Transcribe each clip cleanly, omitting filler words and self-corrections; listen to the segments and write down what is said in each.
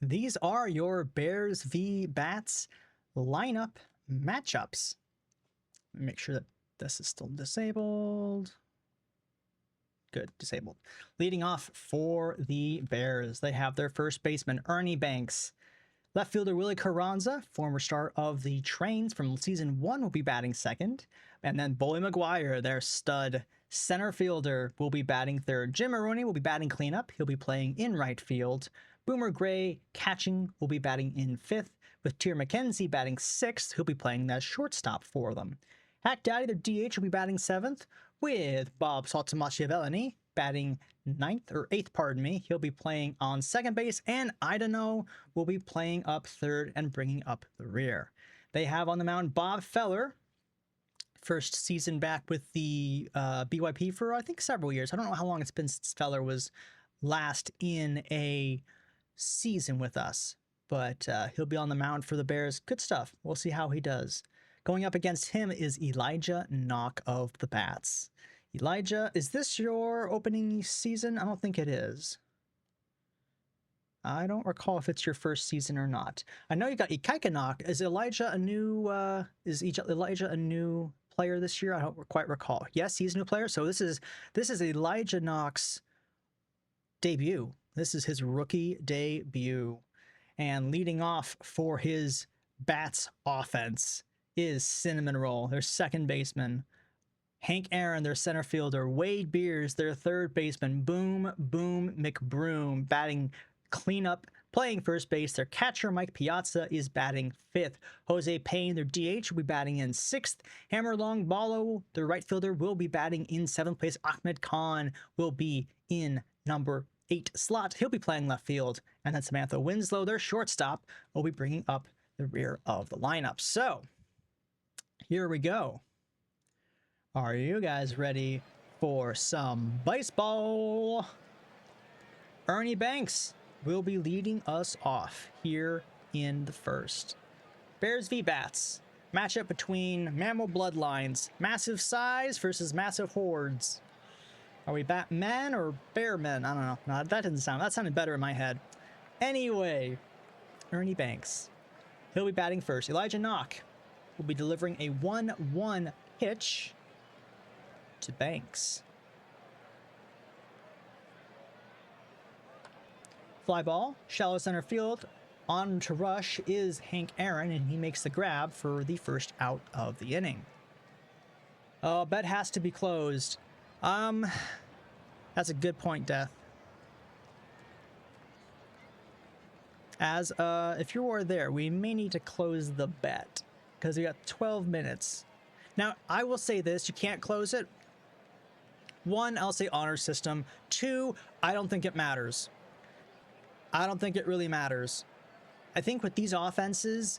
These are your Bears v. Bats lineup matchups. Make sure that this is still disabled. Good, disabled. Leading off for the Bears, they have their first baseman, Ernie Banks. Left fielder Willie Carranza, former star of the Trains from season 1, will be batting second. And then Bully McGuire, their stud center fielder, will be batting third. Jim Maroney will be batting cleanup. He'll be playing in right field. Boomer Gray, catching, will be batting in fifth, with Tier McKenzie batting sixth. He'll be playing that shortstop for them. Hack Daddy, their DH, will be batting seventh, with Bob Saltamachiavellini batting eighth, pardon me. He'll be playing on second base, and Idano will be playing up third and bringing up the rear. They have on the mound Bob Feller, first season back with the BYP for, I think, several years. I don't know how long it's been since Feller was last in a season with us, but he'll be on the mound for the Bears. Good stuff. We'll see how he does. Going up against him is Elijah Knock of the Bats. Elijah, is this your opening season? I don't think it is. I don't recall if it's your first season or not. I know you got Ikaika Knock. Is Elijah a new player this year? I don't quite recall. Yes, he's a new player. So this is Elijah Knock's debut. This is his rookie debut. And leading off for his Bats offense is Cinnamon Roll, their second baseman. Hank Aaron, their center fielder. Wade Beers, their third baseman. Boom McBroom, batting cleanup, playing first base. Their catcher, Mike Piazza, is batting fifth. Jose Payne, their DH, will be batting in sixth. Hammer Long Ballo, their right fielder, will be batting in seventh place. Ahmed Khan will be in number 8 slot. He'll be playing left field. And then Samantha Winslow, their shortstop, will be bringing up the rear of the lineup. So here we go. Are you guys ready for some baseball? Ernie Banks will be leading us off here in the first. Bears v. Bats. Matchup between mammal bloodlines. Massive size versus massive hordes. Are we Batmen or Bearmen? I don't know. No, that sounded better in my head. Anyway, Ernie Banks. He'll be batting first. Elijah Knock will be delivering a 1-1 pitch to Banks. Fly ball, shallow center field. On to rush is Hank Aaron, and he makes the grab for the first out of the inning. Oh, bet has to be closed. That's a good point, Death. As if you were there, we may need to close the bet because we got 12 minutes. Now, I will say this, you can't close it. 1, I'll say honor system. 2, I don't think it matters. I don't think it really matters. I think with these offenses,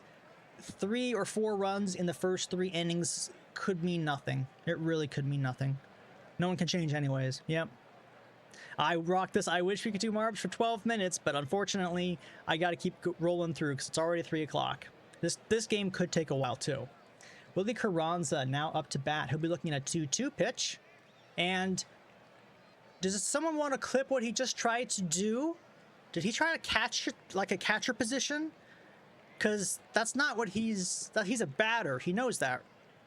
3 or 4 runs in the first 3 innings could mean nothing. It really could mean nothing. No one can change anyways. Yep. I rock this. I wish we could do Marbs for 12 minutes, but unfortunately, I got to keep rolling through because it's already 3 o'clock. This game could take a while too. Willie Carranza now up to bat. He'll be looking at a 2-2 pitch. And does someone want to clip what he just tried to do? Did he try to catch it like a catcher position? Because that's not what he's a batter. He knows that,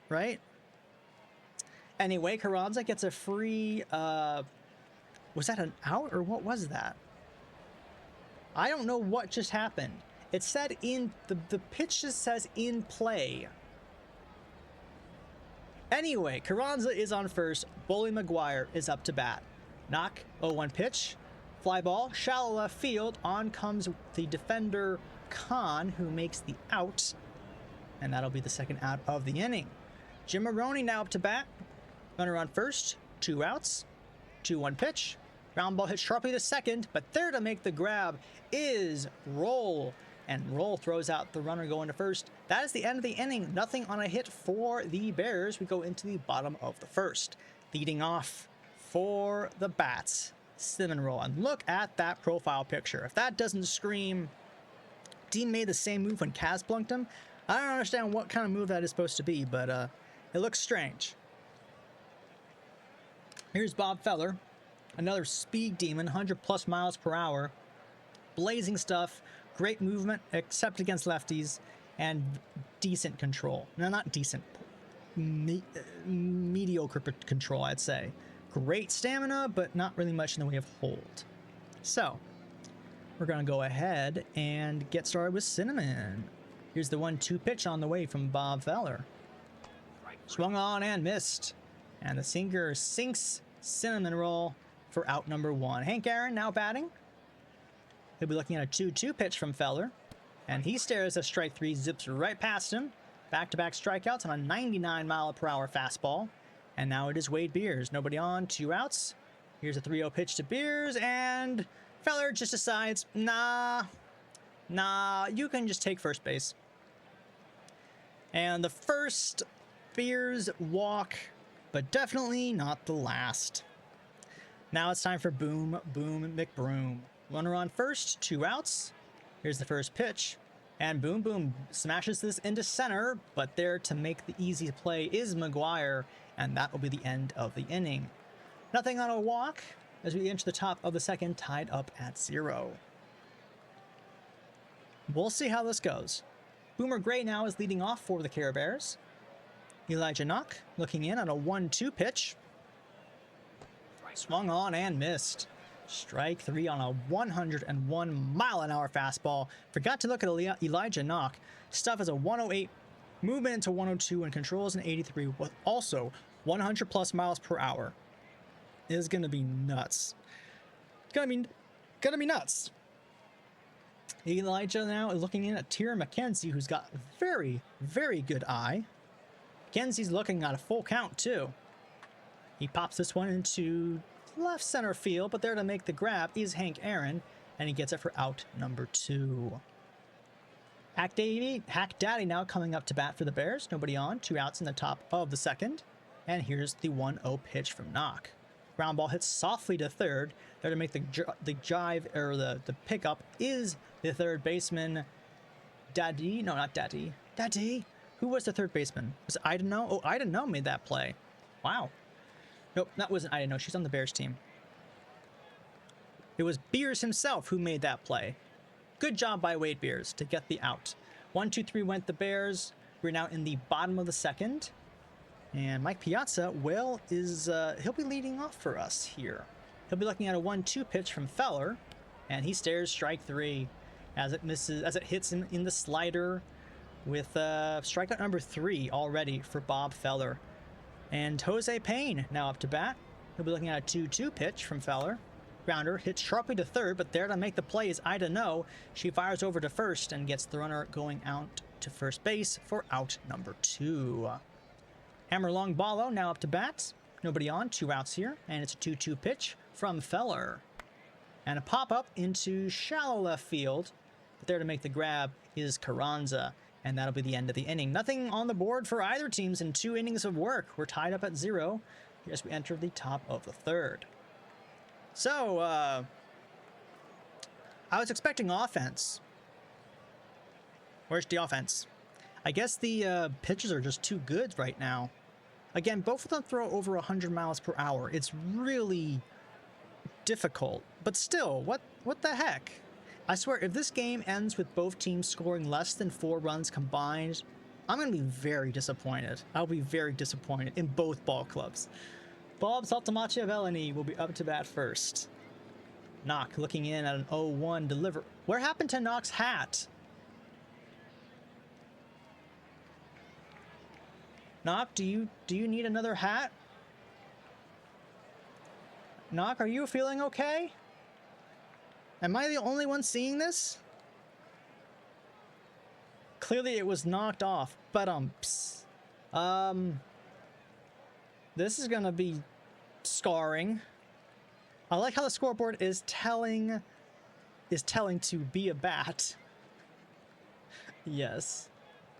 right? Anyway, Carranza gets a free, was that an out or what was that? I don't know what just happened. It said the pitch just says in play. Anyway, Carranza is on first. Bully McGuire is up to bat. Knock, 0-1 pitch. Fly ball, shallow left field. On comes the defender, Khan, who makes the out. And that'll be the second out of the inning. Jim Maroney now up to bat. Runner on first, 2 outs. 2-1 pitch. Ground ball hit sharply to second, but there to make the grab is Roll. And Roll throws out the runner going to first. That is the end of the inning. Nothing on a hit for the Bears. We go into the bottom of the first. Leading off for the Bats, Cinnamon Roll. And look at that profile picture. If that doesn't scream, Dean made the same move when Kaz plunked him. I don't understand what kind of move that is supposed to be, but it looks strange. Here's Bob Feller, another speed demon, 100+ miles per hour. Blazing stuff. great movement, except against lefties, and decent control. No, not decent. Mediocre control, I'd say. Great stamina, but not really much in the way of hold. So, we're going to go ahead and get started with Cinnamon. Here's the 1-2 pitch on the way from Bob Feller. Swung on and missed. And the sinker sinks Cinnamon roll for out number 1. Hank Aaron now batting. He'll be looking at a 2-2 pitch from Feller. And he stares as strike 3 zips right past him. Back-to-back strikeouts on a 99-mile-per-hour fastball. And now it is Wade Beers. Nobody on, 2 outs. Here's a 3-0 pitch to Beers, and Feller just decides, nah, you can just take first base. And the first Beers walk, but definitely not the last. Now it's time for Boom McBroom. Runner on first, 2 outs. Here's the first pitch. And Boom smashes this into center, but there to make the easy play is McGuire, and that will be the end of the inning. Nothing on a walk as we enter the top of the second, tied up at 0. We'll see how this goes. Boomer Gray now is leading off for the Care Bears. Elijah Knock looking in on a 1-2 pitch. Swung on and missed. Strike 3 on a 101-mile-an-hour fastball. Forgot to look at Elijah Knock. Stuff is a 108, movement into 102, and controls an 83 with also 100+ miles per hour. It is going to be nuts. Gonna be nuts. Elijah now is looking in at Tyron McKenzie, who's got very, very good eye. McKenzie's looking at a full count, too. He pops this one into left center field, but there to make the grab is Hank Aaron, and he gets it for out number 2. Hack Daddy now coming up to bat for the Bears. Nobody on, 2 outs in the top of the second. And here's the 1-0 pitch from Knock. Ground ball hits softly to third. There to make the jive, or the pickup is the third baseman, Daddy. No, not Daddy. Daddy. Who was the third baseman? Was it Idano? Oh, Idano made that play. Wow. Nope, that wasn't Idano. She's on the Bears team. It was Beers himself who made that play. Good job by Wade Beers to get the out. 1-2-3 went the Bears. We're now in the bottom of the second. And Mike Piazza, well, he'll be leading off for us here. He'll be looking at a 1-2 pitch from Feller, and he stares strike 3 as it hits him in the slider with strikeout number 3 already for Bob Feller. And Jose Payne now up to bat. He'll be looking at a 2-2 pitch from Feller. Grounder hits sharply to third, but there to make the play is Ida No. She fires over to first and gets the runner going out to first base for out number 2. Hammer Long Ballo now up to bat. Nobody on, 2 outs here, and it's a 2-2 pitch from Feller. And a pop-up into shallow left field, but there to make the grab is Carranza, and that'll be the end of the inning. Nothing on the board for either teams in 2 innings of work. We're tied up at 0 as we enter the top of the third. So, I was expecting offense. Where's the offense? I guess the pitches are just too good right now. Again, both of them throw over 100 miles per hour. It's really difficult. But still, what the heck? I swear, if this game ends with both teams scoring less than 4 runs combined, I'm going to be very disappointed. I'll be very disappointed in both ball clubs. Bob Saltamachiavellini will be up to bat first. Knock looking in at an 0-1 deliver. Where happened to Knock's hat? Knock, do you need another hat? Knock, are you feeling okay? Am I the only one seeing this? Clearly it was knocked off, but this is gonna be scarring. I like how the scoreboard is telling to be a bat. Yes.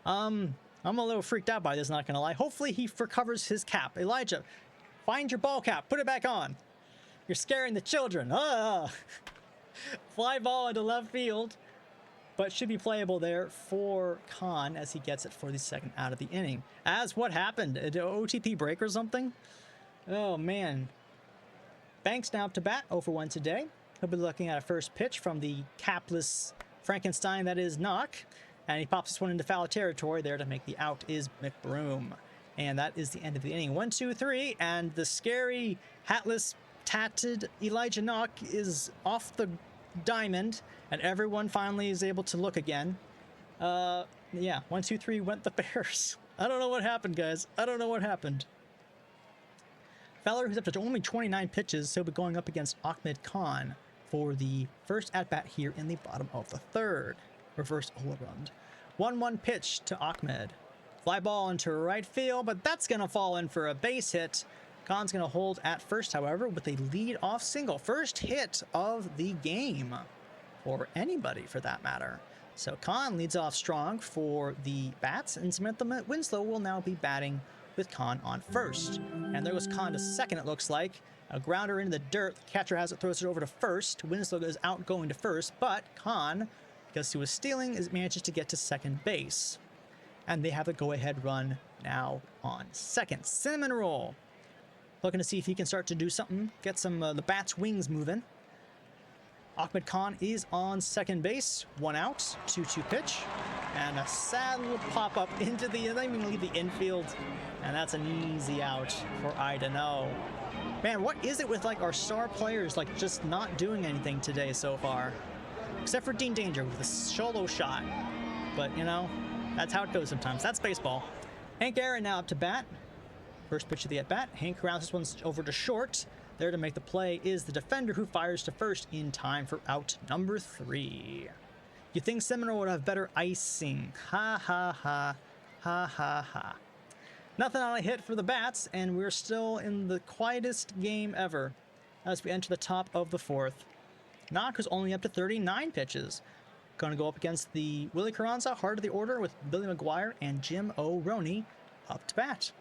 I'm a little freaked out by this, not gonna lie. Hopefully he recovers his cap. Elijah, find your ball cap, put it back on. You're scaring the children. Fly ball into left field, but should be playable there for Khan as he gets it for the second out of the inning. As what happened? Did an OTP break or something? Oh man. Banks now up to bat, 0 for 1 today. He'll be looking at a first pitch from the capless Frankenstein, that is Knock. And he pops this one into foul territory. There to make the out is McBroom. And that is the end of the inning. 1, 2, 3, and the scary, hatless, tatted Elijah Knock is off the diamond, and everyone finally is able to look again. Yeah, 1, 2, 3 went the Bears. I don't know what happened, guys. I don't know what happened. Feller, who's up to only 29 pitches, so he'll be going up against Ahmed Khan for the first at-bat here in the bottom of the third. Reverse Olerund. 1-1 pitch to Ahmed. Fly ball into right field, but that's going to fall in for a base hit. Khan's going to hold at first, however, with a lead-off single. First hit of the game, or anybody for that matter. So Khan leads off strong for the bats, and Samantha Winslow will now be batting with Khan on first. And there goes Khan to second, it looks like. A grounder into the dirt. The catcher has it, throws it over to first. Winslow is out going to first, but Khan, because he was stealing, manages to get to second base. And they have a go-ahead run now on second. Cinnamon roll. Looking to see if he can start to do something, get some the bat's wings moving. Ahmed Khan is on second base. 1 out, 2-2 pitch. And a sad little pop-up into the, not even leave the infield. And that's an easy out for I to know. Man, what is it with like our star players like just not doing anything today so far? Except for Dean Danger with a solo shot. But, you know, that's how it goes sometimes. That's baseball. Hank Aaron now up to bat. First pitch of the at-bat. Hank rounds this one over to short. There to make the play is the defender, who fires to first in time for out number 3. You think Seminole would have better icing? Ha ha ha. Ha ha ha. Nothing on a hit for the bats, and we're still in the quietest game ever as we enter the top of the fourth. Knock is only up to 39 pitches. Going to go up against the Willie Carranza, heart of the order, with Billy McGuire and Jim O'Roney up to bat.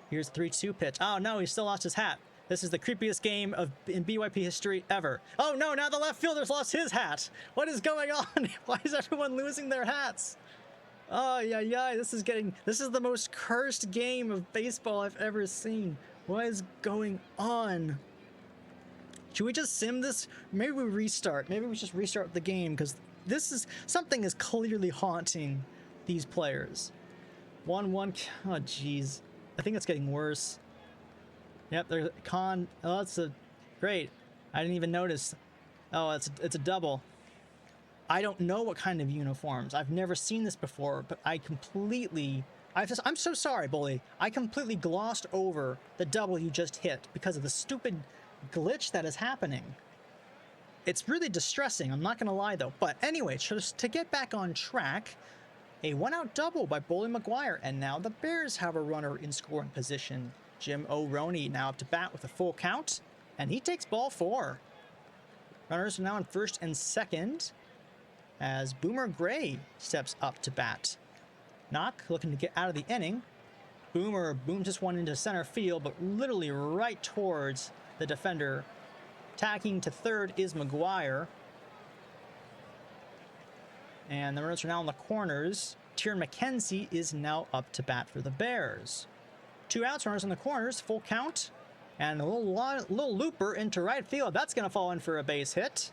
Here's the 3-2 pitch. Oh no, he still lost his hat. This is the creepiest game in BYP history ever. Oh no, now the left fielder's lost his hat. What is going on? Why is everyone losing their hats? Oh yeah, this is the most cursed game of baseball I've ever seen. What is going on? Should we just sim this? Maybe we restart. Maybe we just restart the game, because something is clearly haunting these players. 1-1. Oh jeez. I think it's getting worse. Yep, there's Khan. Oh, that's great. I didn't even notice. Oh, it's a double. I don't know what kind of uniforms. I've never seen this before, but I'm so sorry, Bully. I completely glossed over the double you just hit because of the stupid glitch that is happening. It's really distressing, I'm not going to lie, though. But anyway, just to get back on track, a 1-out double by Bully McGuire, and now the Bears have a runner in scoring position. Jim O'Roney now up to bat with a full count, and he takes ball 4. Runners are now in first and second, as Boomer Gray steps up to bat. Knock looking to get out of the inning. Boomer booms this one into center field, but literally right towards the defender. Tacking to third is McGuire. And the runners are now in the corners. Tieran McKenzie is now up to bat for the Bears. 2 outs, runners in the corners, full count. And a little looper into right field. That's going to fall in for a base hit.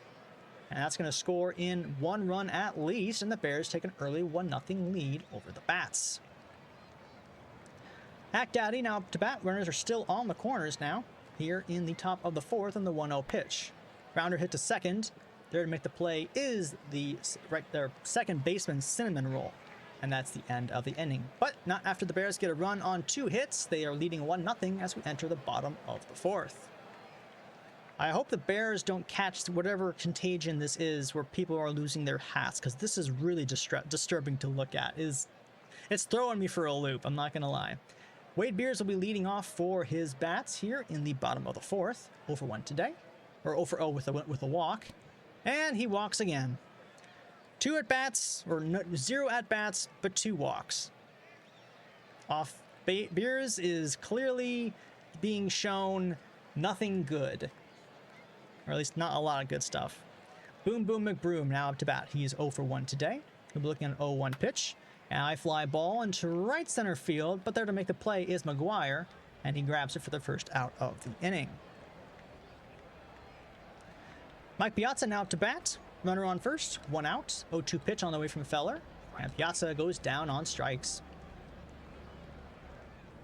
And that's going to score in 1 run at least. And the Bears take an early 1-0 lead over the Bats. Hack Daddy now up to bat. Runners are still on the corners now. Here in the top of the fourth and the 1-0 pitch. Grounder hit to second. There to make the play is their second baseman, Cinnamon Roll. And that's the end of the inning. But not after the Bears get a run on 2 hits. They are leading 1-0 as we enter the bottom of the fourth. I hope the Bears don't catch whatever contagion this is where people are losing their hats, because this is really disturbing to look at. It's throwing me for a loop, I'm not going to lie. Wade Beers will be leading off for his bats here in the bottom of the fourth. 0-for-1 today. Or 0-for-0 with a walk. And he walks again. 2 at-bats, or 0 at-bats, but 2 walks. Off Beers is clearly being shown nothing good. Or at least not a lot of good stuff. Boom Boom McBroom now up to bat. He is 0-for-1 today. He'll be looking at an 0-1 pitch. And I fly ball into right center field, but there to make the play is McGuire, and he grabs it for the first out of the inning. Mike Piazza now up to bat. Runner on first, 1 out. 0-2 pitch on the way from Feller. And Piazza goes down on strikes.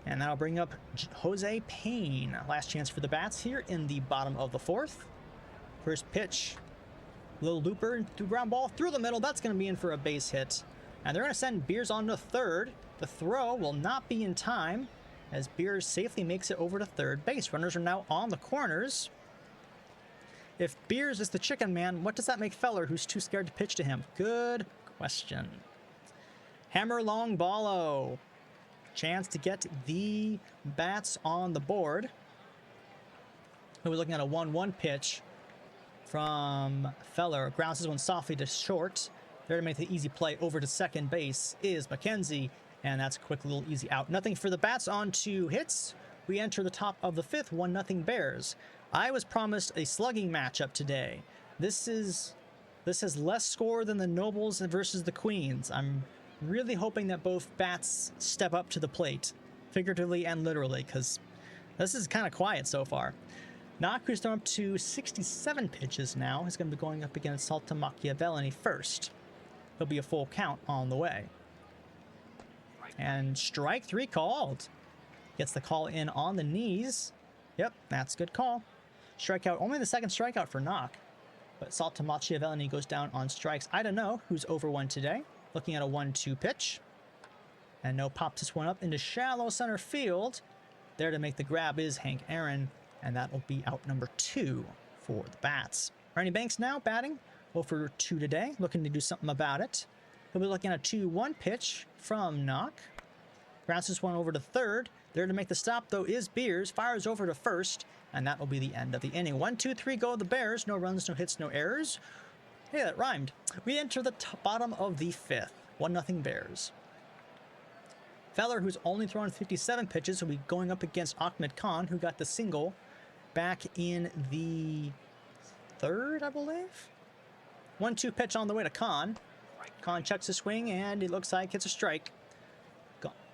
And that'll bring up Jose Payne. Last chance for the bats here in the bottom of the 4th. First pitch. Little looper through ground ball through the middle. That's going to be in for a base hit. And they're going to send Beers on to third. The throw will not be in time as Beers safely makes it over to third base. Runners are now on the corners. If Beers is the chicken man, what does that make Feller, who's too scared to pitch to him? Good question. Hammer long ballo. Chance to get the bats on the board. We're looking at a 1-1 pitch from Feller. Grounds this one softly to short. There to make the easy play over to second base is McKenzie. And that's a quick little easy out. Nothing for the bats on 2 hits. We enter the top of the 5th, 1-0 Bears. I was promised a slugging matchup today. This has less score than the Nobles versus the Queens. I'm really hoping that both bats step up to the plate, figuratively and literally, because this is kind of quiet so far. Knock, who's thrown up to 67 pitches now, is going to be going up against Salta Machiavelli first. There'll be a full count on the way. And strike 3 called. Gets the call in on the knees. Yep, that's a good call. Strikeout, only the 2nd strikeout for Knock. But Salta Machiavelli goes down on strikes. I don't know who's over 1 today. Looking at a 1-2 pitch. And no, pops this one up into shallow center field. There to make the grab is Hank Aaron. And that will be out number 2 for the bats. Ernie Banks now batting. 0-2 today. Looking to do something about it. He'll be looking at a 2-1 pitch from Knock. Grounds this one over to third. There to make the stop, though, is Beers. Fires over to first. And that will be the end of the inning. 1-2-3 go the Bears. No runs, no hits, no errors. Hey, that rhymed. We enter the bottom of the 5th. 1-0 Bears. Feller, who's only thrown 57 pitches, will be going up against Ahmed Khan, who got the single back in the 3rd, I believe. 1-2 pitch on the way to Khan. Khan checks his swing, and it looks like it's a strike.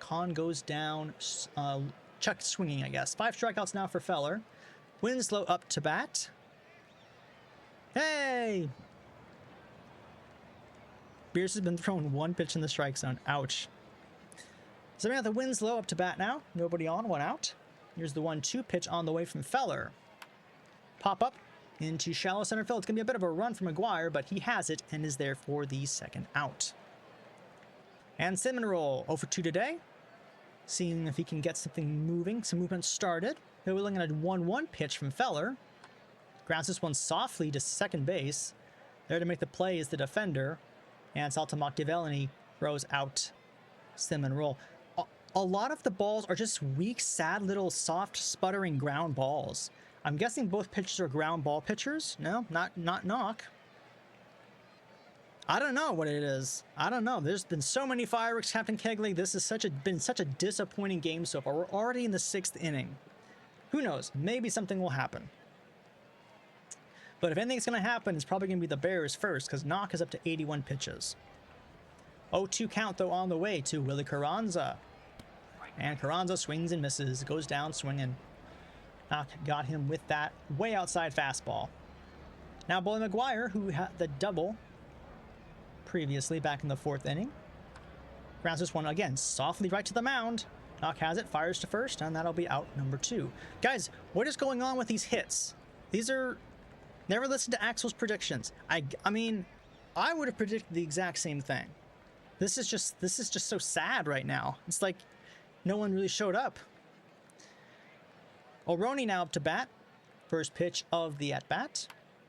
Khan goes down, check swinging, I guess. 5 strikeouts now for Feller. Winslow up to bat. Hey! Beers has been thrown 1 pitch in the strike zone. Ouch. Samantha Winslow up to bat now. Nobody on, 1 out. Here's the 1-2 pitch on the way from Feller. Pop up into shallow center field. It's going to be a bit of a run for McGuire, but he has it and is there for the 2nd out. And Cinnamon Roll 0-2 today. Seeing if he can get something moving. Some movement started. He'll be looking at a 1-1 pitch from Feller. Grounds this one softly to second base. There to make the play is the defender. And Salta Machiavelli throws out Cinnamon Roll. A lot of the balls are just weak, sad, little soft, sputtering ground balls. I'm guessing both pitchers are ground ball pitchers. No, not Knock. I don't know what it is. I don't know. There's been so many fireworks, Captain Kegley. This has been such a disappointing game so far. We're already in the 6th inning. Who knows? Maybe something will happen. But if anything's going to happen, it's probably going to be the Bears first, because Knock is up to 81 pitches. 0-2 count, though, on the way to Willie Carranza. And Carranza swings and misses. Goes down swinging. Knock got him with that way outside fastball. Now Bully McGuire, who had the double previously back in the 4th inning. Grounds this one again softly right to the mound. Knock has it, fires to first, and that'll be out number 2. Guys, what is going on with these hits? These are... Never listen to Axel's predictions. I mean, I would have predicted the exact same thing. This is just so sad right now. It's like no one really showed up. O'Roney now up to bat. First pitch of the at-bat.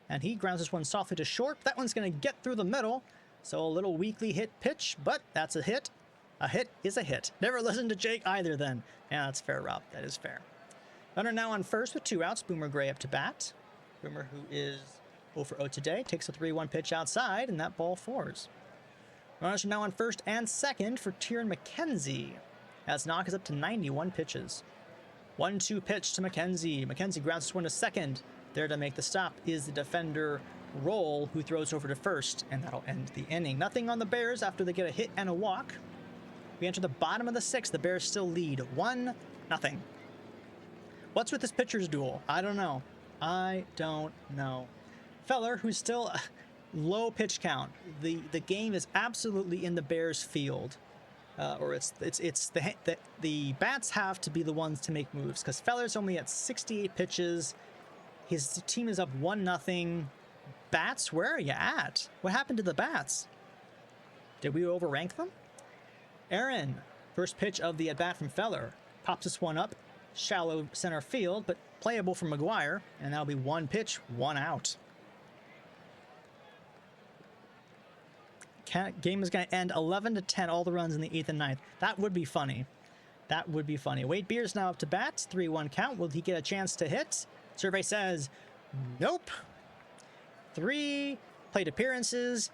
And he grounds this one softly to short. That one's going to get through the middle. So a little weakly hit pitch, but that's a hit. A hit is a hit. Never listen to Jake either then. Yeah, that's fair, Rob. That is fair. Runner now on first with 2 outs. Boomer Gray up to bat. Boomer, who is 0-0 today, takes a 3-1 pitch outside, and that ball fours. Runners are now on first and second for Tieran McKenzie, as Knock is up to 91 pitches. 1-2 pitch to McKenzie. McKenzie grounds this one to second. There to make the stop is the defender Roll, who throws over to first, and that'll end the inning. Nothing on the Bears after they get a hit and a walk. We enter the bottom of the 6th. The Bears still lead 1-0. What's with this pitcher's duel? I don't know. I don't know. Feller, who's still... low pitch count. The game is absolutely in the Bears' field, or the bats have to be the ones to make moves because Feller's only at 68 pitches. His team is up 1-0. Bats, where are you at? What happened to the bats? Did we overrank them? Aaron, first pitch of the at-bat from Feller. Pops this one up. Shallow center field, but playable for McGuire. And that'll be 1 pitch, 1 out. Game is going to end 11-10, all the runs in the 8th and 9th. That would be funny. That would be funny. Wade Beers now up to bat. 3-1 count. Will he get a chance to hit? Survey says nope. 3 plate appearances,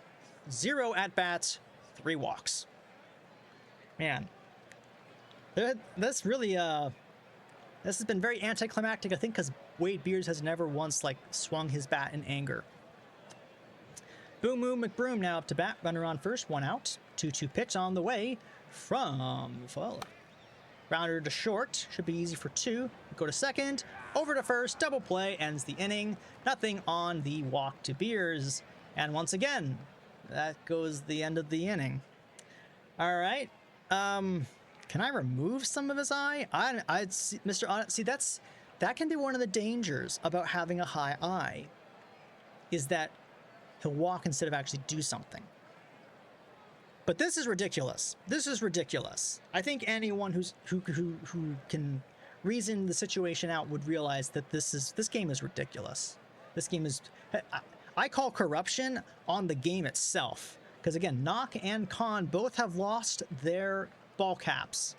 0 at-bats, 3 walks. Man, this really, this has been very anticlimactic, I think, because Wade Beers has never once, like, swung his bat in anger. Boom Boom McBroom now up to bat. Runner on first, 1 out. 2-2 pitch on the way from Fuller. Rounder to short. Should be easy for 2. Go to second. Over to first. Double play. Ends the inning. Nothing on the walk to Beers. And once again, that goes the end of the inning. All right. Can I remove some of his eye? I'd see, Mr. See, that can be one of the dangers about having a high eye, is that he'll walk instead of actually do something. But this is ridiculous. This is ridiculous. I think anyone who can reason the situation out would realize that this game is ridiculous. This game is, I call corruption on the game itself. Because again, Knock and Khan both have lost their ball caps.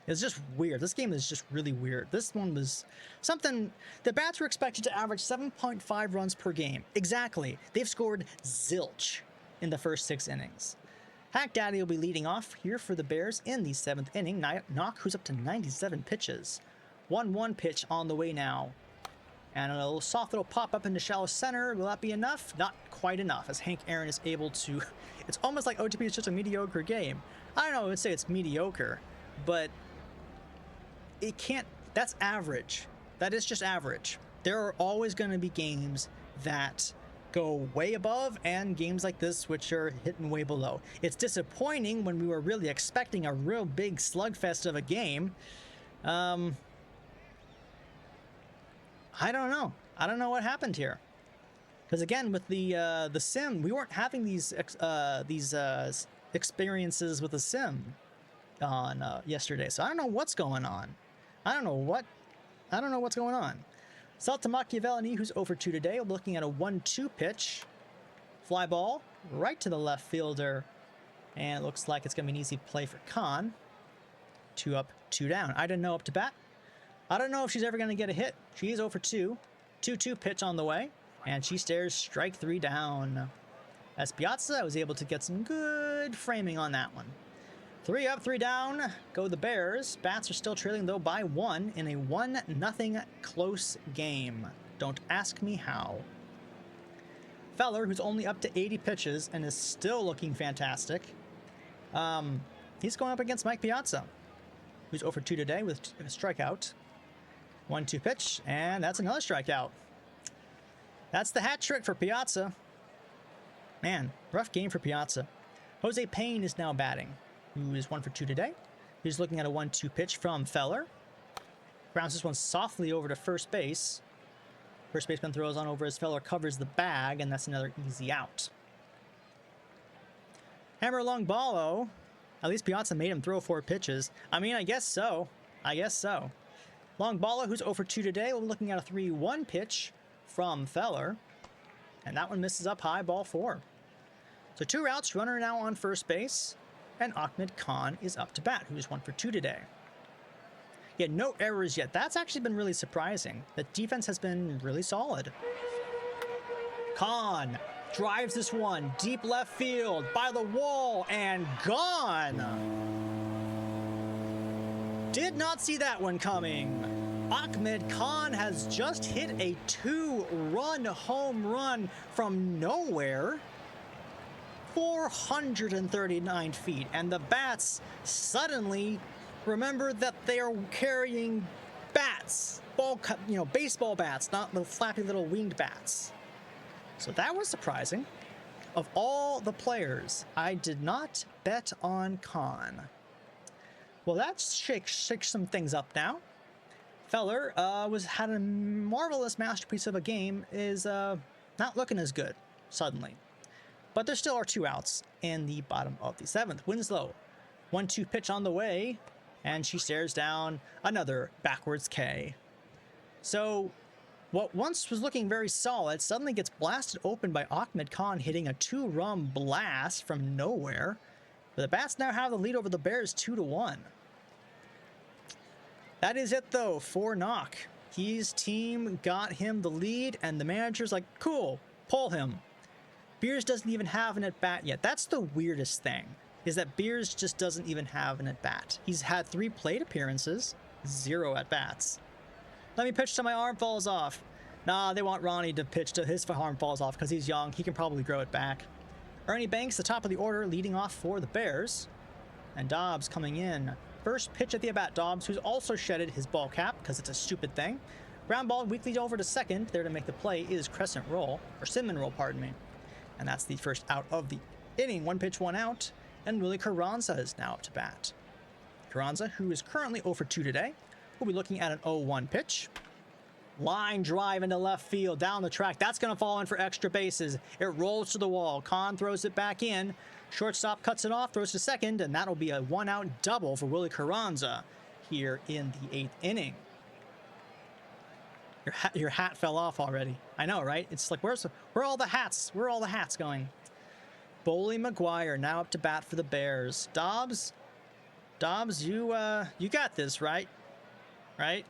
It's just weird. This game is just really weird. This one was something. The bats were expected to average 7.5 runs per game. Exactly. They've scored zilch in the first 6 innings. Hack Daddy will be leading off here for the Bears in the 7th inning. Knock, who's up to 97 pitches. 1-1 pitch on the way now. And a little soft little pop up into shallow center. Will that be enough? Not quite enough, as Hank Aaron is able to. It's almost like OTP is just a mediocre game. I don't know, I would say it's mediocre, but it can't. That's average. That is just average. There are always going to be games that go way above and games like this which are hitting way below. It's disappointing when we were really expecting a real big slugfest of a game. I don't know. I don't know what happened here. Because again, with the sim, we weren't having these experiences with the sim on yesterday. So I don't know what's going on. I don't know what's going on. Salta Machiavelli, who's over 2 today, we're looking at a 1-2 pitch. Fly ball right to the left fielder. And it looks like it's going to be an easy play for Khan. 2 up, 2 down. I didn't know up to bat. I don't know if she's ever going to get a hit. She is over 2. 2-2 pitch on the way. And she stares strike 3 down. As Piazza was able to get some good framing on that one. 3 up, 3 down. Go the Bears. Bats are still trailing, though, by 1 in a 1-0 close game. Don't ask me how. Feller, who's only up to 80 pitches and is still looking fantastic. He's going up against Mike Piazza, who's over 2 today with a strikeout. 1-2 pitch, and that's another strikeout. That's the hat trick for Piazza. Man, rough game for Piazza. Jose Payne is now batting, who is 1 for 2 today. He's looking at a 1-2 pitch from Feller. Grounds this one softly over to first base. First baseman throws on over as Feller covers the bag, and that's another easy out. Hammer long ballo. At least Piazza made him throw 4 pitches. I mean, I guess so. I guess so. Long ballo, who's 0 for 2 today. We're looking at a 3-1 pitch from Feller. And that one misses up high, ball 4. So 2 routes, runner now on first base. And Ahmed Khan is up to bat, who's 1 for 2 today. Yeah, no errors yet. That's actually been really surprising. The defense has been really solid. Khan drives this one deep left field by the wall and gone. Did not see that one coming. Ahmed Khan has just hit a 2-run home run from nowhere. 439 feet, and the bats suddenly remember that they are carrying bats, baseball bats, not the flappy little winged bats. So that was surprising. of all the players, I did not bet on Khan. Well, that shakes some things up now. Feller had a marvelous masterpiece of a game, is not looking as good suddenly. But there still are 2 outs in the bottom of the 7th. Winslow, 1-2 pitch on the way, and she stares down another backwards K. So what once was looking very solid suddenly gets blasted open by Ahmed Khan hitting a 2-run blast from nowhere. But the Bats now have the lead over the Bears 2-1. That is it though for Knock. His team got him the lead and the manager's like, cool, pull him. Beers doesn't even have an at-bat yet. That's the weirdest thing, is that Beers just doesn't even have an at-bat. He's had 3 plate appearances, 0 at-bats. Let me pitch till my arm falls off. Nah, they want Ronnie to pitch till his arm falls off because he's young. He can probably grow it back. Ernie Banks, the top of the order, leading off for the Bears. And Dobbs coming in. First pitch at the at-bat. Dobbs, who's also shedded his ball cap because it's a stupid thing. Ground ball weakly over to second. There to make the play is Crescent Roll, or Cinnamon Roll, pardon me. And that's the first out of the inning. 1 pitch, 1 out. And Willie Carranza is now up to bat. Carranza, who is currently 0 for 2 today, will be looking at an 0-1 pitch. Line drive into left field, down the track. That's going to fall in for extra bases. It rolls to the wall. Khan throws it back in. Shortstop cuts it off, throws to second, and that'll be a 1-out double for Willie Carranza here in the 8th inning. Your hat fell off already. I know, right? It's like, where are all the hats? Where are all the hats going? Boley McGuire now up to bat for the Bears. Dobbs, you got this, right? Right?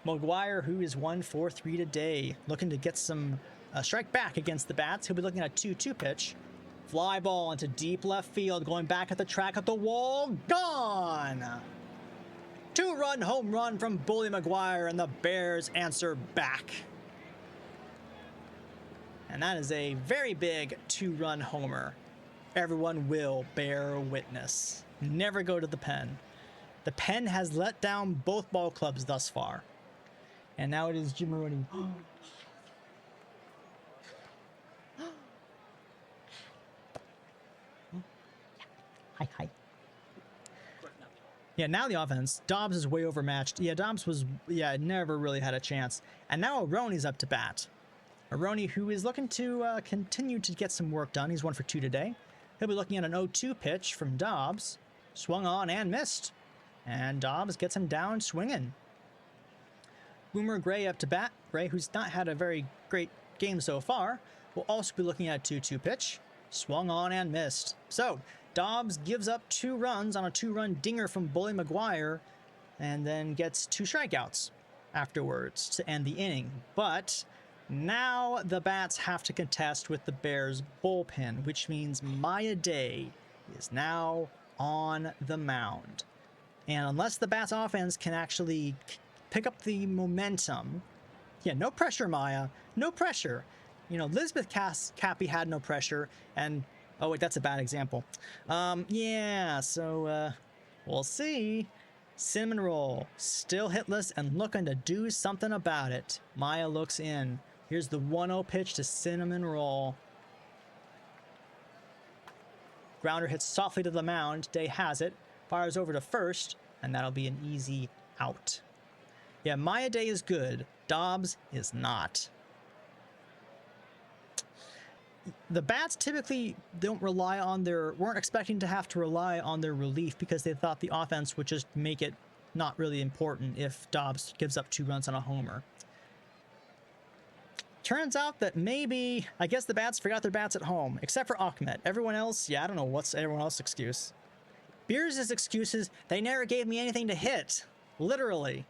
McGuire, who is 1 for 3 today, looking to get some strike back against the Bats. He'll be looking at a 2-2 pitch. Fly ball into deep left field, going back at the track at the wall. Gone! 2-run home run from Bully McGuire, and the Bears answer back. And that is a very big 2-run homer. Everyone will bear witness. Never go to the pen. The pen has let down both ball clubs thus far. And now it is Jim Maroney. Hi. Yeah, now the offense. Dobbs is way overmatched. Yeah, Dobbs was, never really had a chance. And now Aroni's up to bat. Aroni, who is looking to continue to get some work done. He's 1 for 2 today. He'll be looking at an 0-2 pitch from Dobbs. Swung on and missed. And Dobbs gets him down swinging. Boomer Gray up to bat. Gray, who's not had a very great game so far, will also be looking at a 2-2 pitch. Swung on and missed. So, Dobbs gives up 2 runs on a 2-run dinger from Bully McGuire and then gets 2 strikeouts afterwards to end the inning. But now the Bats have to contest with the Bears bullpen, which means Maya Day is now on the mound. And unless the Bats offense can actually pick up the momentum, no pressure, Maya, no pressure. You know, Elizabeth Cappy had no pressure, and oh wait, that's a bad example. So we'll see. Cinnamon Roll, still hitless and looking to do something about it. Maya looks in. Here's the 1-0 pitch to Cinnamon Roll. Grounder hits softly to the mound. Day has it. Fires over to first, and that'll be an easy out. Yeah, Maya Day is good. Dobbs is not. The Bats typically weren't expecting to have to rely on their relief because they thought the offense would just make it not really important if Dobbs gives up 2 runs on a homer. Turns out that maybe, I guess the Bats forgot their bats at home, except for Ahmed. Everyone else, I don't know what's everyone else's excuse. Beers' excuses, they never gave me anything to hit. Literally.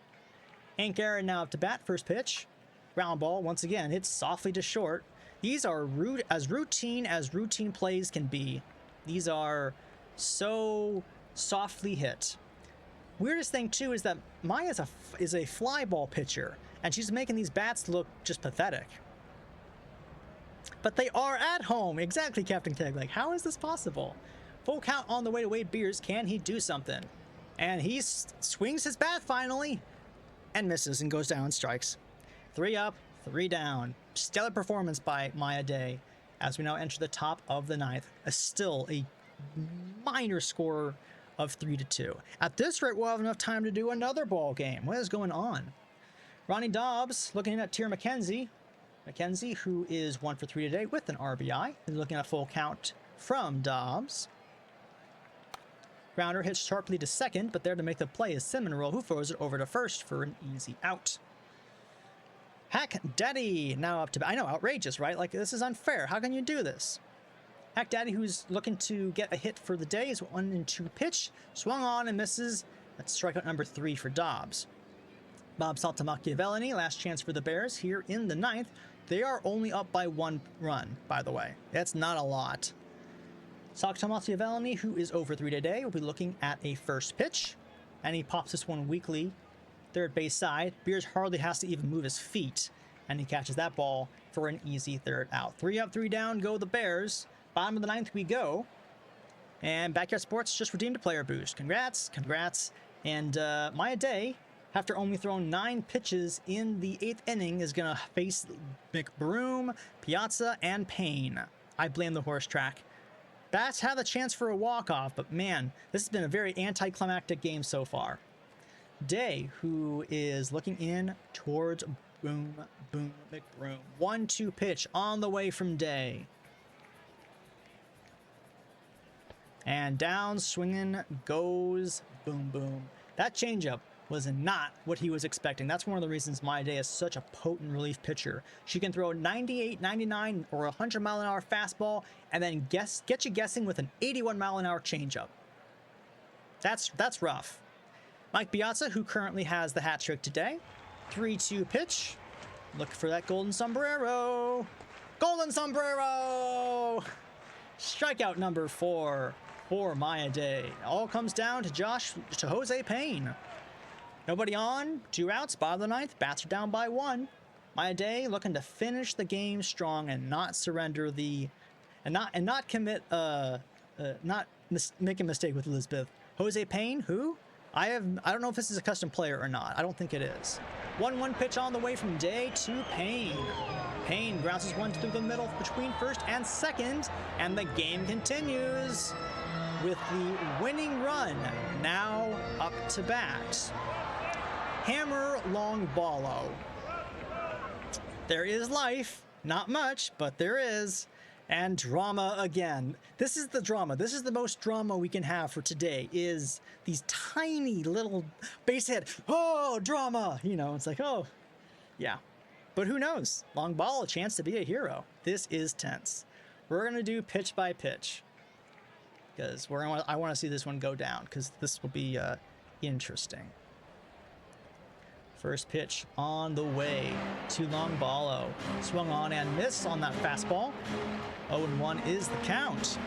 Hank Aaron now up to bat, first pitch. Ground ball, once again, hits softly to short. These are as routine plays can be. These are so softly hit. Weirdest thing too is that Maya is a fly ball pitcher, and she's making these bats look just pathetic. But they are at home. Exactly, Captain Keg. Like, how is this possible? Full count on the way to Wade Beers. Can he do something? And he swings his bat finally and misses and goes down and strikes. 3 up, 3 down. Stellar performance by Maya Day. as we now enter the top of the ninth. Still a minor score of 3-2. At this rate, we'll have enough time to do another ball game. What is going on? Ronnie Dobbs looking at Tier McKenzie. McKenzie, who is 1 for 3 today with an RBI. He's looking at a full count from Dobbs. Grounder hits sharply to second, but there to make the play is Seminole, who throws it over to first for an easy out. Hack Daddy now up to... I know, outrageous, right? Like, this is unfair. How can you do this? Hack Daddy, who's looking to get a hit for the day, is 1-2 pitch. Swung on and misses. That's strikeout number 3 for Dobbs. Bob Saltamacchiavelli, last chance for the Bears here in the ninth. They are only up by 1 run, by the way. That's not a lot. Saltamacchiavelli, who is over 3 today, will be looking at a first pitch. And he pops this one weakly. Third base side. Beers hardly has to even move his feet. And he catches that ball for an easy third out. 3 up, 3 down, go the Bears. Bottom of the ninth we go. And Backyard Sports just redeemed a player boost. Congrats, congrats. And Maya Day, after only throwing 9 pitches in the 8th inning, is going to face McBroom, Piazza, and Payne. I blame the horse track. Bats have a chance for a walk-off, but man, this has been a very anticlimactic game so far. Day, who is looking in towards Boom McBroom. 1-2 pitch on the way from Day. And down swinging goes Boom. That changeup was not what he was expecting. That's one of the reasons Maya Day is such a potent relief pitcher. She can throw 98, 99, or 100 mile an hour fastball and then get you guessing with an 81 mile an hour changeup. That's rough. Mike Piazza, who currently has the hat trick today. 3-2 pitch. Look for that golden sombrero. Golden sombrero! Strikeout number 4 for Maya Day. All comes down to Jose Payne. Nobody on, 2 outs, bottom of the ninth, bats are down by 1. Maya Day looking to finish the game strong and not surrender and not commit make a mistake with Elizabeth. Jose Payne, who? I don't know if this is a custom player or not. I don't think it is. 1-1 pitch on the way from Day to Payne. Payne grounds his one through the middle between first and second, and the game continues with the winning run now up to bat. Hammer Longballo. There is life, not much, but there is. And drama again. This is the drama. This is the most drama we can have for today, is these tiny little base hit. Oh, drama. You know, it's like, oh, yeah. But who knows? Longballo, a chance to be a hero. This is tense. We're going to do pitch by pitch, because I want to see this one go down, because this will be interesting. First pitch on the way to Longballo. Swung on and missed on that fastball. 0-1 is the count.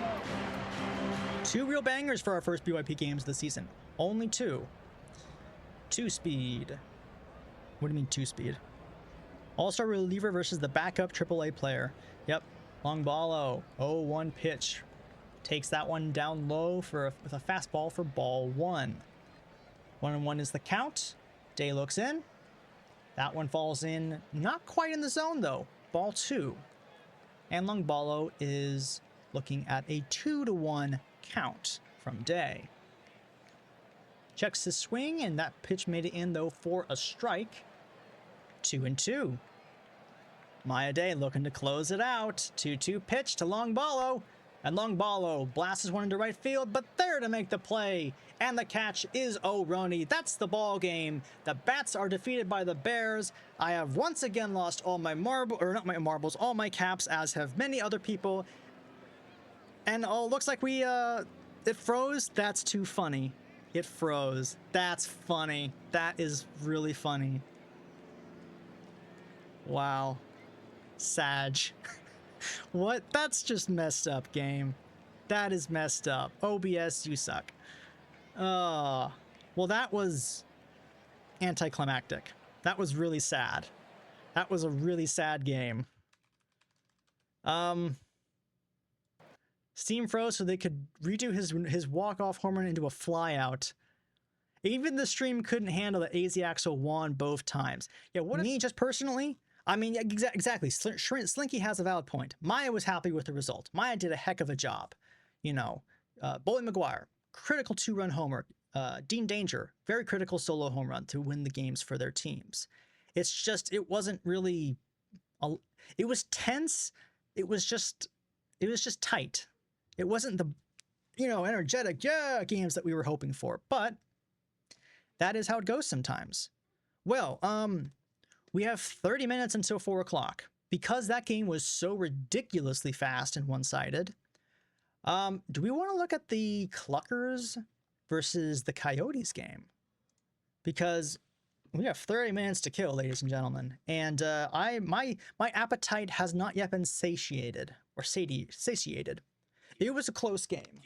2 real bangers for our first BYP games of the season. Only 2. 2-speed. What do you mean 2-speed? All-star reliever versus the backup AAA player. Yep. Longballo. 0-1 pitch. Takes that one down low with a fastball for ball 1. 1-1 is the count. Day looks in. That one falls in. Not quite in the zone, though. Ball 2. And Longballo is looking at a 2-1 count from Day. Checks his swing, and that pitch made it in, though, for a strike. 2-2. Maya Day looking to close it out. 2-2 pitch to Longballo. And Longballo blasts one into right field, but there to make the play. And the catch is O'Roney. That's the ball game. The Bats are defeated by the Bears. I have once again lost all my all my caps, as have many other people. And oh, looks like it froze. That's too funny. It froze. That's funny. That is really funny. Wow. Sag. What? That's just messed up, game. That is messed up. OBS, you suck. Well, that was anticlimactic. That was really sad. That was a really sad game. Steam froze so they could redo his walk-off home run into a flyout. Even the stream couldn't handle that AZ Axel won both times. Yeah, me, just personally, I mean, exactly. Slinky has a valid point. Maya was happy with the result. Maya did a heck of a job. You know, Bully McGuire, critical 2-run homer. Dean Danger, very critical solo home run to win the games for their teams. It's just, it wasn't really, it was tense. It was just tight. It wasn't the, energetic, games that we were hoping for. But that is how it goes sometimes. Well, we have 30 minutes until 4 o'clock. Because that game was so ridiculously fast and one-sided, do we want to look at the Cluckers versus the Coyotes game? Because we have 30 minutes to kill, ladies and gentlemen, and my appetite has not yet been satiated. It was a close game.